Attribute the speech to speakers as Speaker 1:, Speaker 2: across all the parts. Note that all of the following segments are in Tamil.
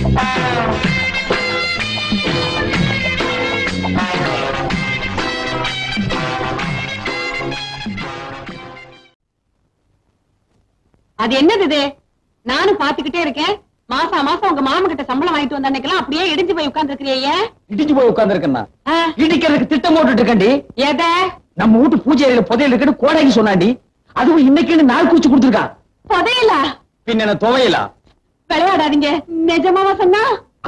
Speaker 1: அது என்னது? நானும் பாத்துக்கிட்டே இருக்கேன். மாசா மாசம் உங்க மாமா கிட்ட சம்பளம் வாங்கிட்டு வந்த அன்னைக்கெல்லாம் அப்படியே இடிஞ்சு போய் உட்கார்ந்து இருக்கிறீங்க.
Speaker 2: இடிஞ்சு போய் உட்கார்ந்து இருக்கேன்னா இடிக்கிறதுக்கு திட்டம் போட்டுட்டு இருக்கேன்டி.
Speaker 1: எத?
Speaker 2: நம்ம வீட்டு பூஜை அறையில புதையல் இருக்குன்னு கோடாங்கி சொன்னாண்டி. அதுவும் இன்னைக்கு நாள் கூச்சு கொடுத்துருக்கா.
Speaker 1: புதையலா? பின்ன துவையலா? விளையாடாதீங்க. நிஜமாவா சொன்னா?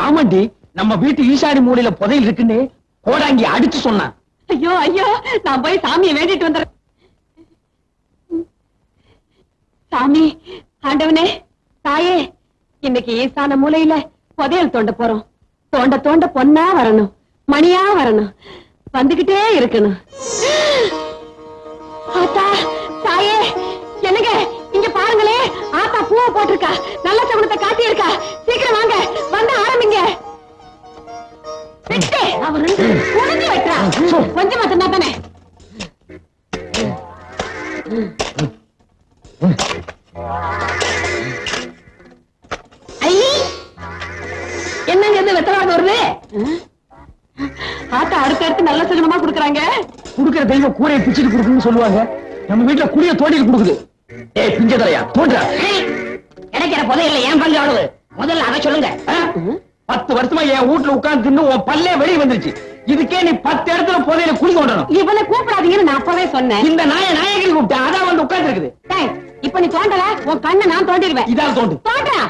Speaker 1: ஆமாண்டி, நம்ம வீட்டு ஈசாடி மூலையில புதையல் இருக்குன்னு கோடாங்கி அடிச்சு சொன்னான். ஐயோ ஐயோ, நான் போய் சாமியை வேண்டிட்டு வந்துடுறேன். சாமி, ஆண்டவனே, தாயே, இன்னைக்கு ஈசான மூலையில புதையல் தோண்ட போறோம். தோண்ட தோண்ட பொன்னா வரணும், மணியா வரணும், வந்துகிட்டே இருக்கணும். ஆத்தா, தாயே, என்னங்க இங்க பாருங்களே, ஆத்தா பூவை போட்டிருக்கா, நல்ல சகுனத்தை காட்டி இருக்கா. சீக்கிரம் வாங்க, வந்து ஆரம்பிங்க. கொஞ்சம் மட்டும்தான் தானே. என்னங்க வெத்தலாக வருது? ஆத்தா அடுத்தடுத்து நல்ல சகுனமா குடுக்கறாங்க. குடுக்கிற தெய்வம் கூரையை பிச்சுட்டு குடுக்குன்னு சொல்லுவாங்க. நம்ம வீட்டுல குடிய தோண்டிட்டு குடுக்குது. ஏய் பிஞ்சதலையா, தோன்றா. கிடைக்கிற புதையல்ல ஏன் பங்கு அவ்வளவு? முதல்ல அதை சொல்லுங்க. 10 வருஷமா என் வீட்டுல உட்கார்ந்து தின்னு உன் பல்லே வெளியே வந்துருச்சு. இதுக்கே நீ 10 இடத்துல புதையல குடி கொண்டணும். இவனை கூப்பிடாதீங்கன்னு நான் அப்பவே சொன்னேன். இந்த நாயகன் கூப்பிட்டேன், அதான் வந்து உட்கார்ந்து இருக்குது. இப்ப நீ தோண்டல, உன் கண்ணை நான் தோண்டிடுவேன். இதால தோண்டு. தோன்றா.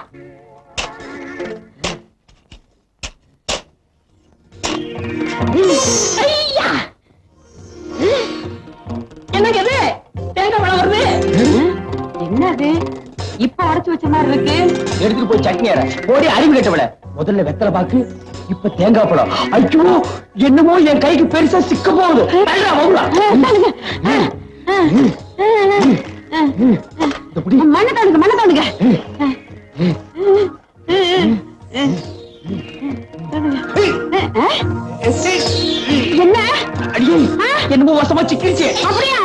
Speaker 1: என்னங்க இது? தேங்காய் பழம் வருது. என்னது? இப்ப அரைச்சு வச்ச மாதிரி இருக்கு. எடுத்துட்டு போய் சட்னி அரை. போடி அறிவு கேட்டவள. முதல்ல வெத்தலை பாக்கு, இப்ப தேங்காய் பழம். ஐயோ, என்னமோ என் கைக்கு பெருசா சிக்க போகுது. மண்ணை தானுங்க, மண்ணை தானுங்க. என்ன? என்னமோ வசமா சிக்கிருச்சு. அப்படியா?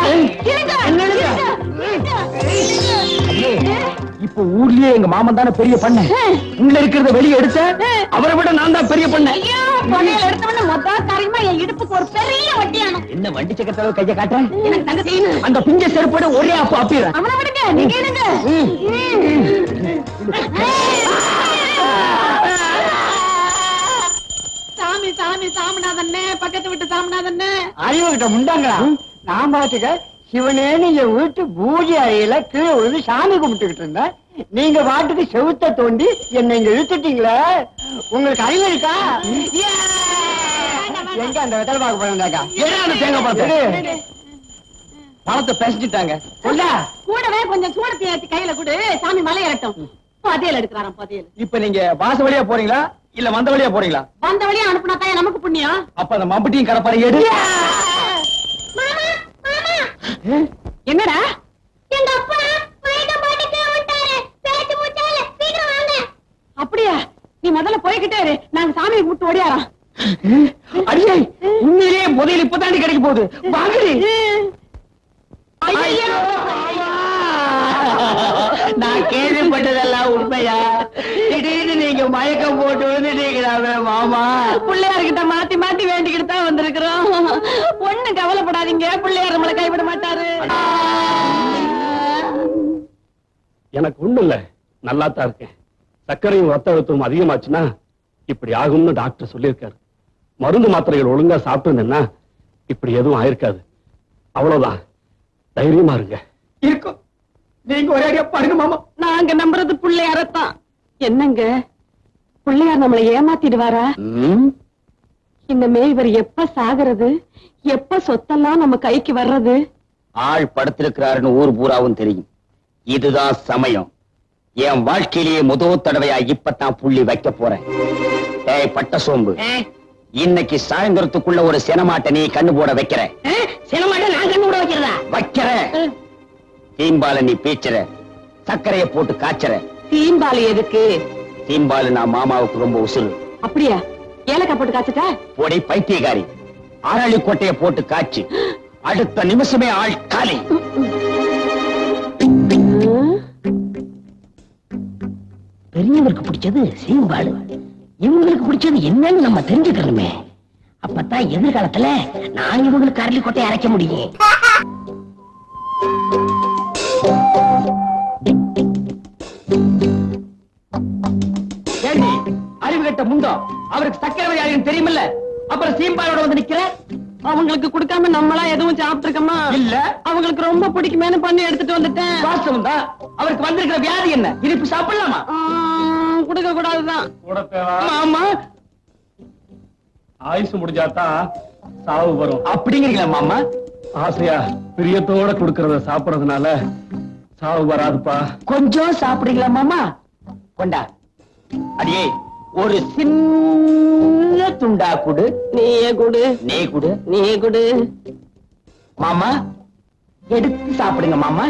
Speaker 1: இப்ப ஊர்லயே எங்க மாமன் தானே பெரிய பண்ண. உள்ள இருக்கிறத வெளியே எடுத்த அவரை விட நான் தான் பெரிய பண்ண. இடுப்புக்கு ஒரு பெரிய வட்டியானோ. என்ன வண்டி சக்கரத்தால கைய காட்டுறேன். எனக்கு தங்க செய்யணும். அந்த பிஞ்ச செருப்போட ஒரே அப்ப அப்பிடுறேன். அவனை விடுங்க, நீங்க என்னங்க? சாமி சாமி சாமிநாதன்னே, பக்கத்து விட்டு சாமிநாதன்னே. அறிவு கிட்ட முண்டாங்களா? நான் பாத்துக்க சிவனே, நீங்க வீட்டு பூஜை அறையில கீழே விழுந்து சாமி கும்பிட்டுக்கிட்டு இருந்த. நீங்க பாட்டுக்கு செவுத்த தோண்டி என்னை இங்க இழுத்துட்டீங்களே. உங்களுக்கு அறிவு இருக்கா? எங்க அந்த வெத்தலை பாக்க போறாங்க? தேங்காய் பழத்தை பழத்தை பேசிட்டாங்க. கூடவே கொஞ்சம் சூடத்தை ஏற்றி கையில கூட சாமி மலை இறட்டும். புதையல் எடுக்கிறாராம், புதையல். இப்ப நீங்க வாச வழியா போறீங்களா இல்ல வந்த வழியா போறீங்களா? வந்த வழியா அனுப்புனாதான் நமக்கு புண்ணியம். அப்ப அந்த மம்பட்டியும் கடப்பாரு எடு. என்னடா? எங்க அப்பா வைக்க மாட்டேங்க விட்டாரு. பேச்சு மூச்சால சீக்கிரம் வாங்க. அப்படியே நீ முதல்ல போய்கிட்டே இரு, நாங்க சாமி கும்பிட்டு ஓடியாரோம். அடியே, உண்மையிலேயே முதல்ல இப்பதாண்டி கிடைக்க போகுது. வாங்கடி. ஐயோ, நான் கேள்விப்பட்டதெல்லாம் உண்மையா? திடீர்னு நீங்க மயக்கம் போட்டு விழுந்துட்டீங்களாவே மாமா. பிள்ளையார்கிட்ட மாத்தி மாத்தி வேண்டிக்கிட்டு தான் வந்திருக்கிறோம். ஒண்ணு கவலைப்படாதீங்க, பிள்ளையார் நம்மளை கைவிட மாட்டாரு.
Speaker 3: எனக்கு ஒண்ணு இல்ல, நல்லாத்தான் இருக்கேன். சர்க்கரையும் ரத்த அழுத்தமும் அதிகமாச்சுன்னா இப்படி ஆகும்னு டாக்டர் சொல்லியிருக்காரு. மருந்து மாத்திரைகள் ஒழுங்கா சாப்பிட்டு இப்படி எதுவும் ஆயிருக்காது. அவ்வளவுதான், தைரியமா இருங்க.
Speaker 1: இருக்கும். நீங்க ஒரே அடியா பாருங்க மாமா. நாங்க நம்புறது பிள்ளையாரத்தான். என்னங்க, பிள்ளையார் நம்மளை ஏமாத்திடுவாரா? இனிமே இவர் எப்ப சாகிறது, எப்ப சொத்தெல்லாம் நம்ம கைக்கு வர்றது?
Speaker 4: ஆள் படுத்திருக்கிறாருன்னு ஊர் பூராவும் தெரியும். இதுதான் சமயம். என் வாழ்க்கையிலேயே முதல் தடவையா இப்பதான் புள்ளி வைக்க போறேன். ஏய் பட்ட சோம்பு, இன்னைக்கு சாயந்தரத்துக்குள்ள ஒரு சினமாட்டை நீ கண்ணு போட வைக்கிற.
Speaker 1: சினமாட்டை நான் கண்ணு போட வைக்கிறதா?
Speaker 4: வைக்கிற. தீம்பால நீ பீச்சுற, சர்க்கரையை போட்டு காய்ச்சற.
Speaker 1: தீம்பாலு எதுக்கு?
Speaker 4: தீம்பாலு நான் மாமாவுக்கு ரொம்ப உசுறு.
Speaker 1: அப்படியா? ஏலக்காய் போட்டு காய்ச்சட்டா?
Speaker 4: போடி பைத்தியக்காரி, அரளி கொட்டையை போட்டு காய்ச்சி அடுத்த நிமிஷமே ஆள் காலி.
Speaker 1: பெரியவருக்கு பிடிச்சது சீம்பாலு, இவங்களுக்கு பிடிச்சது என்னன்னு நம்ம தெரிஞ்சுக்கணுமே. அப்பதான் எதிர்காலத்துல நான் இவங்களுக்கு அரளி கொட்டையை அரைக்க முடியும்.
Speaker 2: அறிவு கட்ட முண்டோ, அவருக்கு சக்கரை வியாதின்னு தெரியுமில்ல, அப்புறம் சீம்பாலோட வந்து நிக்கிற.
Speaker 5: அவங்களுக்கு கொடுக்காம நம்மளா எதுவும் சாப்பிட்டுருக்கோமா?
Speaker 2: இல்ல,
Speaker 5: அவங்களுக்கு ரொம்ப பிடிக்குமேனு பண்ணி எடுத்துட்டு வந்துட்டேன்.
Speaker 2: வாஸ்தவம் தான். அவருக்கு வந்திருக்கிற வியாதி என்ன? இனிப்பு சாப்பிடலாமா?
Speaker 5: கொடுக்க கூடாதுதான்.
Speaker 2: ஆமா,
Speaker 3: ஆயுசு முடிஞ்சாதான் சாவு வரும்
Speaker 2: அப்படிங்கிறீங்களா மாமா?
Speaker 3: ஆசையா பிரியத்தோட கொடுக்கறத சாப்பிடறதுனால சாவு வராதுப்பா.
Speaker 2: கொஞ்சம் சாப்பிடுறீங்களா மாமா? கொண்டா. அடியே, ஒரு சின்ன துண்டா குடு.
Speaker 5: நீயே குடு,
Speaker 2: நீ குடு.
Speaker 5: நீயே குடு.
Speaker 2: மாமா, எடுத்து சாப்பிடுங்க மாமா.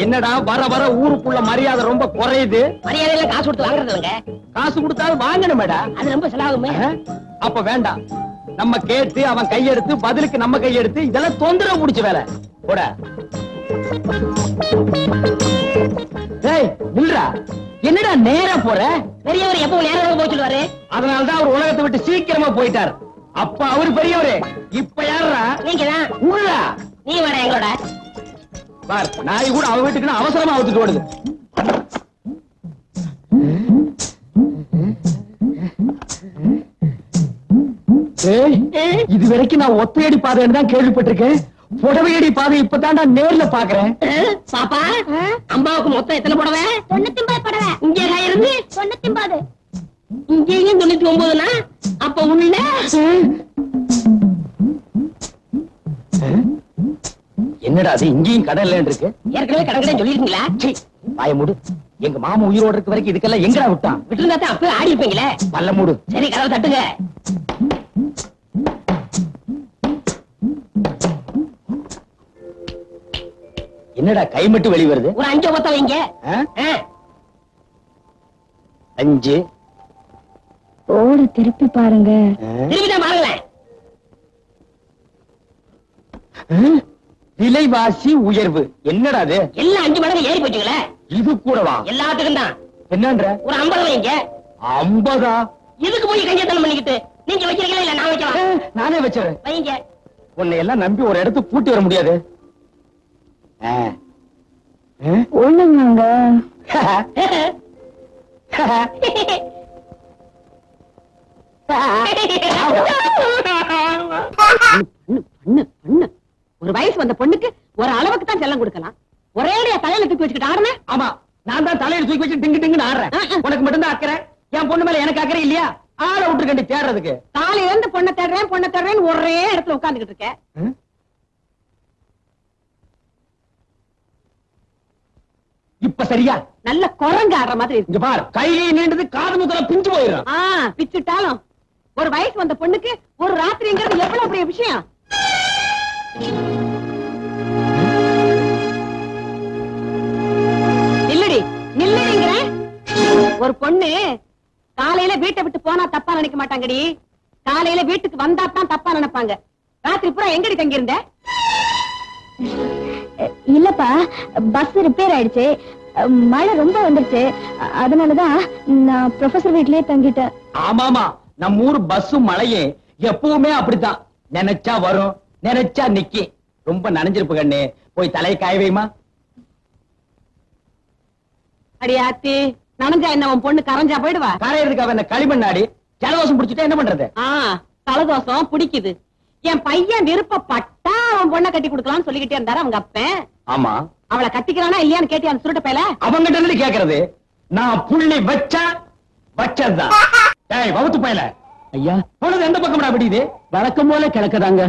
Speaker 2: என்னடா வர வர ஊருக்குள்ள மரியாதை ரொம்ப குறையுது.
Speaker 1: மரியாதையில காசு கொடுத்து வாங்குறது இல்லைங்க.
Speaker 2: காசு கொடுத்தாலும் வாங்கணுமேடா.
Speaker 1: அது ரொம்ப செலவாகுமே.
Speaker 2: அப்ப வேண்டாம். நம்ம கேட்டு அவன் கையெடுத்து பதிலுக்கு நம்ம கையெடுத்து இதெல்லாம் தொந்தரவு முடிச்ச வேலை. போட. டேய் நில்றா. என்னடா நேரா போற?
Speaker 1: பெரியவர் எப்பவும் நேரம் போய் சொல்லுவாரு.
Speaker 2: அதனாலதான் அவர் உலகத்தை விட்டு சீக்கிரமா போயிட்டார். அப்ப அவரு பெரியவரு. இப்ப யாரா?
Speaker 1: நீங்க தான்.
Speaker 2: உள்ளா
Speaker 1: நீ வேற எங்களோட.
Speaker 2: பார், நாய் கூட அவ வீட்டுக்கு அவசரமா அவுத்துட்டு ஓடுது. இது வரைக்கும் நான் ஒத்தையடி பாதைன்னு தான் கேள்விப்பட்டிருக்கேன். புடவையடி பாதை இப்பதான்டா நேர்ல பாக்குறேன்.
Speaker 1: பாப்பா, அம்மாவுக்கு மொத்தம் எத்தனை புடவை?
Speaker 6: 99 புடவை.
Speaker 1: இங்கே இருந்து
Speaker 6: 99.
Speaker 1: இங்கேயும் 99னா அப்ப உள்ள
Speaker 2: என்னடா அது இங்கேயும் கடல்ல இருக்கு?
Speaker 1: ஏற்கனவே கடற்கரை சொல்லிருக்கீங்களா?
Speaker 2: வாய மூடு. எங்க மாமா உயிரோடு இருக்க வரைக்கும் இதுக்கெல்லாம் எங்கடா விட்டான்?
Speaker 1: விட்டுருந்தா தான் அப்பவே ஆடி இருப்பீங்களே.
Speaker 2: பல்ல மூடு.
Speaker 1: சரி, கதவை தட்டுங்க.
Speaker 2: என்னடா கை மட்டும் வெளி வருது?
Speaker 1: ஒரு 5 மொத்தம் வைங்க.
Speaker 2: 5.
Speaker 6: ஓடு திருப்பி பாருங்க.
Speaker 1: திரும்பிதான் பாருங்களேன்.
Speaker 2: விலைவாசி உயர்வு. என்னடா அது?
Speaker 1: எல்லாம் 5 மடங்கு ஏறி போச்சுங்களே.
Speaker 2: இது கூடவா?
Speaker 1: எல்லாத்துக்கும் தான்.
Speaker 2: என்னன்ற?
Speaker 1: ஒரு 50 வைங்க.
Speaker 2: 50?
Speaker 1: இதுக்கு போய் கையத்தனம் பண்ணிக்கிட்டு நீங்க வைக்கிறீங்களா இல்ல நான் வைக்கலாம்?
Speaker 2: நானே வச்சுறேன்.
Speaker 1: வைங்க.
Speaker 2: உன்னை எல்லாம் நம்பி ஒரு இடத்துக்கு கூட்டி வர முடியாது.
Speaker 6: ஒண்ணுங்க.
Speaker 5: ஒரு வயசு வந்த பொண்ணுக்கு ஒரு அளவுக்கு தான் செல்லம் கொடுக்கலாம். ஒரேடியா தலையில தூக்கி வச்சுக்கிட்டு ஆடுன.
Speaker 2: ஆமா, நான் தான் தலையில தூக்கி வச்சு டிங்கு டிங்குன்னு ஆடுறேன். உனக்கு மட்டும் தான் அக்கறை. என் பொண்ணு மேல எனக்கு அக்கறை இல்லையா? ஆளை விட்டுருக்கண்டி தேடுறதுக்கு.
Speaker 5: காலையில இருந்து பொண்ணை தேடுறேன்னு ஒரே இடத்துல உட்கார்ந்துகிட்டு இருக்க.
Speaker 2: இப்ப சரியா?
Speaker 5: நல்ல குரங்கு ஆடுற மாதிரி இருக்கு.
Speaker 2: இங்க பாரு, கையிலே நீண்டது காது முதல்ல பிஞ்சு போயிடும்.
Speaker 5: பிச்சுட்டாலும் ஒரு வயசு வந்த பொண்ணுக்கு ஒரு ராத்திரிங்கிறது எவ்வளவு பெரிய விஷயம். நில்லுடிங்கிற ஒரு பொண்ணு காலையில வீட்டை விட்டு போனா தப்பா நினைக்க மாட்டாங்கடி. காலையில வீட்டுக்கு வந்தா தான் தப்பா நினைப்பாங்க. ராத்திரி பூரா எங்கடி தங்கி இருந்த?
Speaker 6: இல்லப்பா, பஸ் ரிப்பேர் ஆயிடுச்சு. மழை ரொம்ப வந்துருச்சு. அதனாலதான் நான் ப்ரொஃபசர் வீட்லயே தங்கிட்டேன்.
Speaker 2: ஆமாமா, நம்ம ஊர் பஸ்ஸும் மழையே எப்பவுமே அப்படித்தான். நினைச்சா வரும், நினைச்சா நிக்கி. ரொம்ப நனைஞ்சிருப்பு கண்ணு. போய் தலையை காய வைமா.
Speaker 5: அடியாத்தி, நனைஞ்சா என்ன உன் பொண்ணு கரைஞ்சா போயிடுவா?
Speaker 2: கரையிறதுக்கு அவன் களிமண்ணாடி. ஜலதோஷம் பிடிச்சிட்டா என்ன பண்றது?
Speaker 5: தலதோஷம் பிடிக்குது. என் பையன் விருப்பப்பட்டா அவன் பொண்ணை கட்டி கொடுக்கலாம்னு சொல்லிக்கிட்டே இருந்தாரு அவங்க அப்பன்.
Speaker 2: ஆமா,
Speaker 5: அவளை கட்டிக்கிறானா இல்லையான்னு கேட்டியா அந்த சுருட்ட பையல?
Speaker 2: அவங்கிட்ட இருந்து கேக்குறது. நான் புள்ளி வச்சா வச்சதுதான். வகுத்து பயல. ஐயா, பொழுது எந்த பக்கம்டா விடியுது? வழக்கம் போல கிழக்குதாங்க.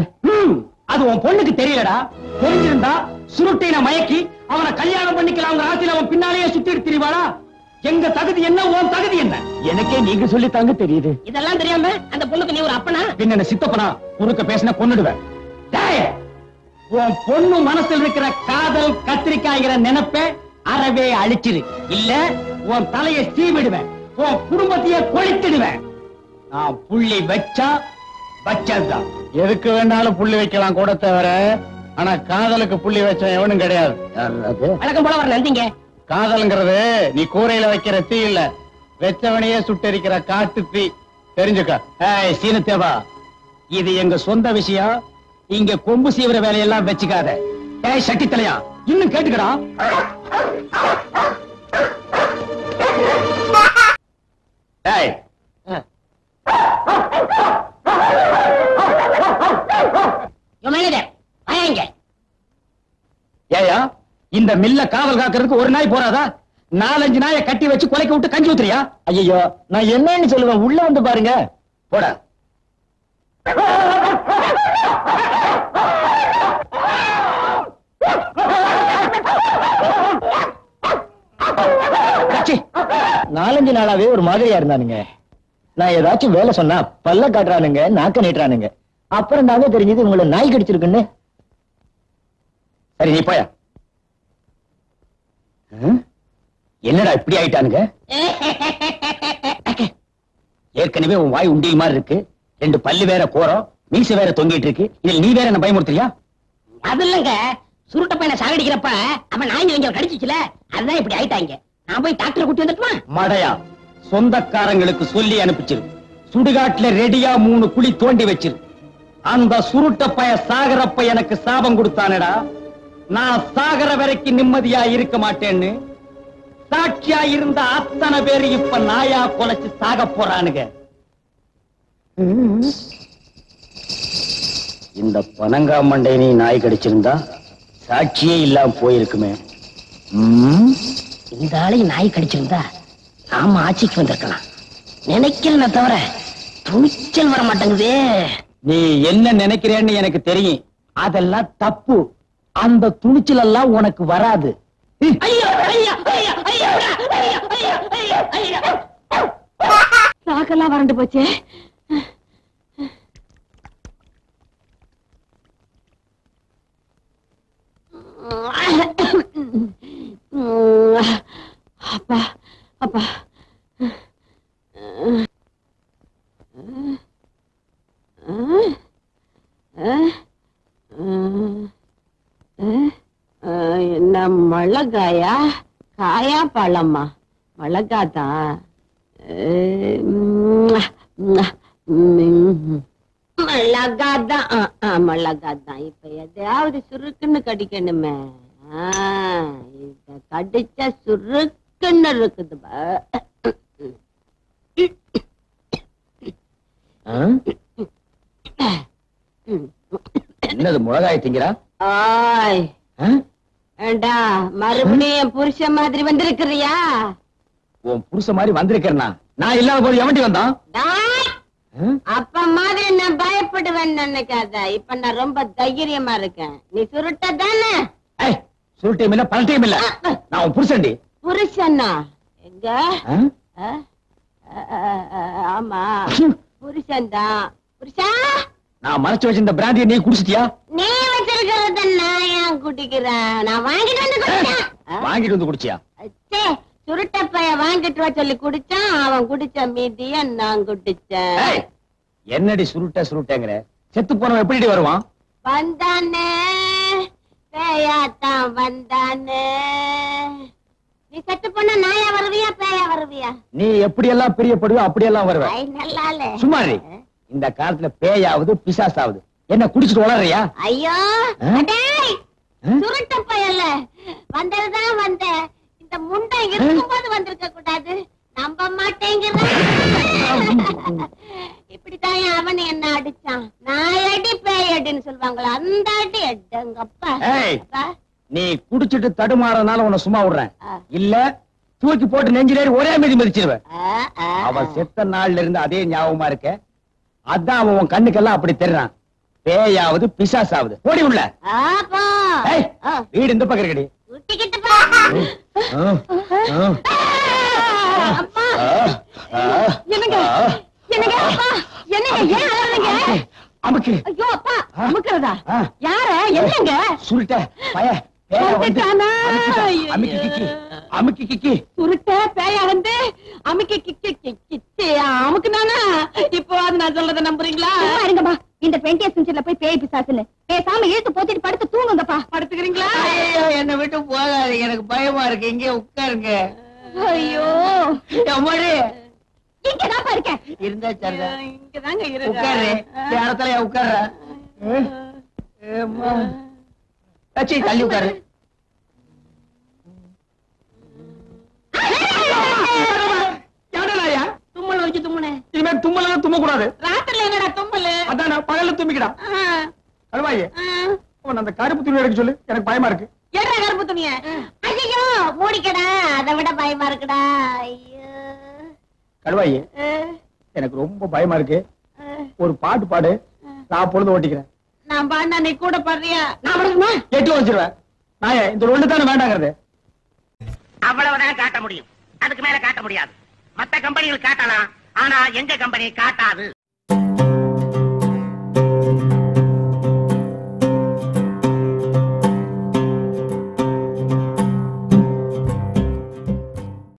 Speaker 2: அது உன் பொண்ணுக்கு தெரியலடா. தெரிஞ்சிருந்தா சுருட்டின மயக்கி அவனை கல்யாணம் பண்ணிக்கலாம் ஆசையில அவன் பின்னாலேயே சுத்திட்டு திரிவாளா? எங்க தகுதி என்ன, உன் தகுதி என்ன?
Speaker 4: எனக்கே நீங்க சொல்லித்தாங்க தெரியுது.
Speaker 5: இதெல்லாம் தெரியாம அந்த பொண்ணுக்கு நீ ஒரு அப்பனா?
Speaker 2: பின்ன சித்தப்பனா குறுக்க பேசின கொன்னுடுவேன். டேய், உன் பொண்ணு மனசுல இருக்கிற காதல் கத்திரிக்காய்கிற நினைப்ப அறவே அழிச்சிரு. இல்ல உன் தலையை சீவிடுவேன், உன் குடும்பத்தையே கொளுத்திடுவேன். நான் புள்ளி வச்சா வச்சதுதான்.
Speaker 3: எதுக்கு வேணாலும் புள்ளி வைக்கலாம் கூட தவிர, ஆனா காதலுக்கு புள்ளி வச்ச எவனும் கிடையாது.
Speaker 5: வழக்கம் போல வர நந்திங்க.
Speaker 3: காதல்ங்கிறது நீ கூரையில வைக்கிற தீ இல்ல, வெச்சவனையே சுட்டெரிக்கிற காட்டு தீ. தெரிஞ்சுக்க.
Speaker 2: ஏய் சீனத்தேவா, இது எங்க சொந்த விஷயம். இங்க கொம்பு சீவிர வேலையெல்லாம் வச்சுக்காத. ஏய் சட்டி தலையா, இன்னும் கேட்டுக்கடா. ஏய் ஏயா, இந்த மில்ல காவல் காக்கிறதுக்கு ஒரு நாய் போறாதா? 4-5 நாயை கட்டி வச்சு கொலைக்க விட்டு கஞ்சி ஊத்துறியா?
Speaker 4: ஐயோ, நான் என்னன்னு சொல்லுவேன், உள்ள வந்து பாருங்க.
Speaker 2: போட. கச்சி.
Speaker 4: 4-5 நாளாவே ஒரு மாதிரியா இருந்தானுங்க. நான் ஏதாச்சும் வேலை சொன்னா பல்ல காட்டுறானுங்க, நாக்க நீட்டுறானுங்க. அப்புறம் தாங்க தெரிஞ்சது உங்களை நாய் கடிச்சிருக்குன்னு.
Speaker 2: சரி நீ போயா. என்னடா இப்படி ஆயிட்டானுங்க? ஏற்கனவே உன் வாய் உண்டியல் மாதிரி இருக்கு, 2 பல்லு வேற கோரம், மீசை வேற தொங்கிட்டு இருக்கு. இதில் நீ வேற என்ன பயமுறுத்துறியா?
Speaker 5: அது இல்லங்க, சுருட்ட பையனை சாகடிக்கிறப்ப அவன் நாய் இங்க கடிச்சிச்சுல, அதுதான் இப்படி ஆயிட்டாங்க. நான் போய் டாக்டர் கூட்டி வந்துட்டுமா?
Speaker 2: மடையா, சொந்தக்காரங்களுக்கு சொல்லி அனுப்பிச்சிரு. சுடுகாட்டுல ரெடியா 3 குழி தோண்டி வச்சிரு. அந்த சுருட்ட பைய சாகரப்ப எனக்கு சாபம் கொடுத்தானடா. நான் சாகர வரைக்கும் நிம்மதியா இருக்க மாட்டேன்னு சாட்சியா இருந்த அத்தனை பேரு இப்ப நாயா கொலைச்சு சாக போறானுங்க. இந்த பனங்காமண்டை நீ நாய் கடிச்சிருந்தா சாட்சியே இல்லாம போயிருக்குமே.
Speaker 5: இந்த ஆளையும் நாய் கடிச்சிருந்தா நாம ஆட்சிக்கு வந்திருக்கலாம் நினைக்கிறேன தவிர துணிச்சல் வர மாட்டேங்குதே.
Speaker 2: நீ என்ன நினைக்கிறேன்னு எனக்கு தெரியும். அதெல்லாம் தப்பு. அந்த துணிச்சல் எல்லாம் உனக்கு வராது.
Speaker 5: சாக்கெல்லாம் வறண்டு போச்சே. அப்பா அப்பா, என்ன மிளகாயா காயா பழமா? மிளகாதான். மிளகாதான் மிளகாதான். இப்ப எதையாவது சுருக்குன்னு கடிக்கணுமே. இத கடிச்சா சுருக்குன்னு இருக்குது.
Speaker 2: என்னது மிளகாய் திங்கிறா?
Speaker 5: ஆய் ஏண்டா, மறுபடியும் புருஷன் மாதிரி வந்திருக்கிறியா?
Speaker 2: உன் புருஷ மாதிரி வந்திருக்கிறனா? நான் இல்லாத போது எவண்டி வந்தான்?
Speaker 5: அப்ப மாதிரி நான் பயப்படுவேன்னு நினைக்காத. இப்ப நான் ரொம்ப தைரியமா இருக்கேன். நீ சுருட்ட தானே?
Speaker 2: சுருட்டையும் இல்ல பல்ட்டையும் இல்ல, நான் உன் புருஷன்டி.
Speaker 5: புருஷனா? எங்க? ஆமா புருஷன் தான். புருஷா,
Speaker 2: நான் மறைச்சு வச்சிருந்த பிராந்தியை நீ குடிச்சிட்டியா?
Speaker 5: நீ வச்சிருக்கிறத நான் ஏன் குடிக்கிறேன்? நான் வாங்கிட்டு வந்து குடிச்சேன்.
Speaker 2: வாங்கிட்டு வந்து குடிச்சியா?
Speaker 5: சுருட்ட பைய வாங்கிட்டு வா சொல்லி குடிச்சான். அவன் குடிச்ச மீதிய நான் குடிச்சேன்.
Speaker 2: என்னடி சுருட்ட சுருட்டங்கிற? செத்து போனவன் எப்படி வருவான்?
Speaker 5: வந்தானே, பேயாத்தான் வந்தானே. நீ செத்து போன நாயா வருவியா பேயா வருவியா?
Speaker 2: நீ எப்படி எல்லாம் பிரியப்படுவோ அப்படியெல்லாம் வருவ.
Speaker 5: நல்லாலே
Speaker 2: சும்மாரி. இந்த காலத்துல பேயாவது பிசாசாவது என்ன குடிச்சிட்டு வளர்றியா?
Speaker 5: ஐயோ சுருட்ட பையல்ல வந்ததுதான் வந்த. இந்த முண்டை இருக்கும்போது வந்திருக்க கூடாது. நம்ப மாட்டேங்கிற. இப்படித்தான் அவன் என்ன அடிச்சான். நான் அடி பேய் அடின்னு சொல்லுவாங்களா, அந்த அடி எங்கப்பா.
Speaker 2: நீ குடிச்சிட்டு தடுமாறனால உன்னை சும்மா விடுறேன். இல்ல தூக்கி போட்டு நெஞ்சிலேறி ஒரே மீதி மிதிச்சிருவேன். அவன் செத்த நாள்ல இருந்து அதே ஞாபகமா இருக்க. அதான் அவன் உன் கண்ணுக்கெல்லாம் அப்படி தெரிறான்.
Speaker 4: பேயாவது பிசாசாவது ஓடி உள்ள.
Speaker 5: ஆப்பா
Speaker 4: ஏய், வீடு இந்த பக்கம் இருக்கடி.
Speaker 5: குட்டிக்கிட்டுப்பா அப்பா என்னங்க என்னங்க அப்பா என்னங்க ஏன் அழறீங்க?
Speaker 4: அமுக்கு.
Speaker 5: ஐயோ அப்பா அமுக்குறதா? யார என்னங்க?
Speaker 4: சுருட்ட பய பேயா வந்து
Speaker 5: வந்துட்டானா?
Speaker 4: அமுக்கி கிக்கி அமுக்கி கிக்கி.
Speaker 5: சுருட்ட பேயா வந்து அமுக்கி கிச்சி அமுக்குனானா? இப்போ அது நான் சொல்றத நம்புறீங்களா?
Speaker 6: இருங்கப்பா, இந்த 20th செஞ்சுரில போய் பேய் பிசாசுன்னு பேசாம இழுத்து போத்திட்டு படுத்து தூங்குங்கப்பா.
Speaker 5: படுத்துக்கிறீங்களா?
Speaker 1: ஐயோ, என்னை விட்டு போகாதீங்க, எனக்கு பயமா இருக்கு. இங்கே உட்காருங்க.
Speaker 6: ஐயோ,
Speaker 1: அம்மாடி
Speaker 6: இங்கதான்ப்பா இருக்கேன்.
Speaker 1: இருந்தா சரிதான்.
Speaker 5: இங்கதாங்க
Speaker 1: உட்காரு. இந்த இடத்துல உட்கார்ற. கட்சி தள்ளி உட்காரு.
Speaker 5: தும்மல் வச்சு தும்முனே.
Speaker 2: இனிமே தும்மலாம் தும்ம கூடாது.
Speaker 5: ராத்திரில என்னடா தும்மல்?
Speaker 2: அதான் பகல்ல தும்பிக்கடா. கருவாயே, அந்த கருப்பு துணி எடுக்க சொல்லு, எனக்கு பயமா இருக்கு.
Speaker 5: ஏடா கருப்பு துணிய?
Speaker 6: ஐயோ, மூடிக்கடா, அதை விட பயமா இருக்குடா. ஐயோ,
Speaker 2: கருவாயே, எனக்கு ரொம்ப பயமா இருக்கு. ஒரு பாட்டு பாடு, நான் பொழுது ஓட்டிக்கிறேன்.
Speaker 5: நான் பாண்டா நீ கூட பாடுறியா?
Speaker 6: நான் படுக்குமா?
Speaker 2: எட்டு வச்சிருவேன். நான் இந்த ஒண்ணு தானே வேண்டாங்கிறது.
Speaker 1: அவ்வளவுதான் காட்ட முடியும், அதுக்கு மேல காட்ட முடியாது. மத்த கம்பெனிகள் காட்டலாம், ஆனா எங்க கம்பெனி காட்டாது.